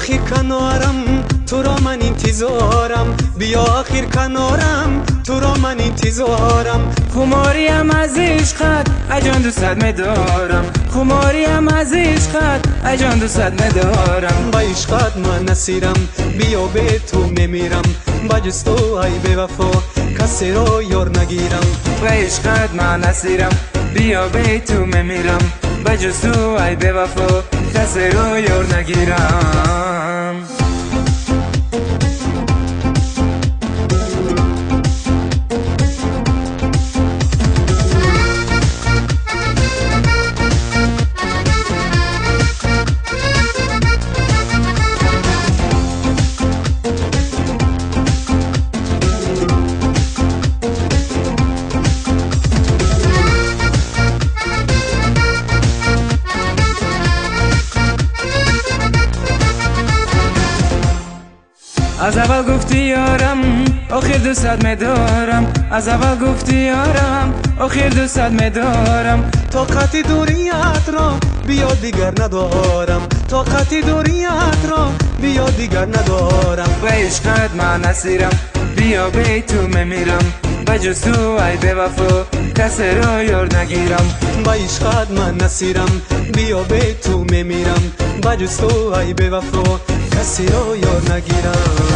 آخر کنارم تو را من انتظارم، بیا آخر کنارم تو را من انتظارم. خماریم از عشقت اجان دوست می‌دارم، خماریم از عشقت اجان دوست می‌دارم. با عشقت من نسیرم، بیا به تو میمیرم، با جز تو ای بی وفا کسی را یار نگیرم. با عشقت من نسیرم، بیا به تو میمیرم، با جز تو ای بی وفا کسی را یار نگیرم. از اول گفتی یارم آخر دوستت می‌دارم، از اول گفتی یارم آخر دوستت می‌دارم. طاقت دوریت را بیا دیگر ندارم، طاقت دوریت را بیا دیگر ندارم. به عشقت من نسیرم، بیا به تو میمیرم، به جز تو ای بی وفا کسی را یار نگیرم. با عشقت من نسیرم، بیا به تو میمیرم، به جز تو ای بی وفا کسی را یار نگیرم.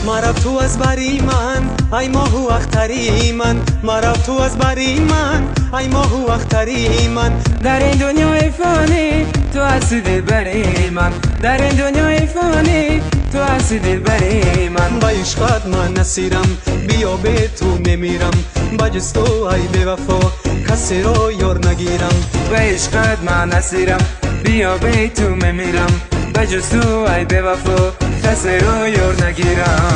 مرا تو از بری من ای ماه و اختری من، مرا تو از بری من ای ماه و اختری من. در این دنیای فانی تو هستی دلبری من، در این دنیای فانی تو هستی دلبری من. با عشقت من نسیرم، بیا به تو میمیرم، با جز تو ای بی وفا کسی را یار نگیرم. با عشقت من نسیرم، بیا به تو میمیرم، با جز تو ای بی وفا کسی را یار نگیرم.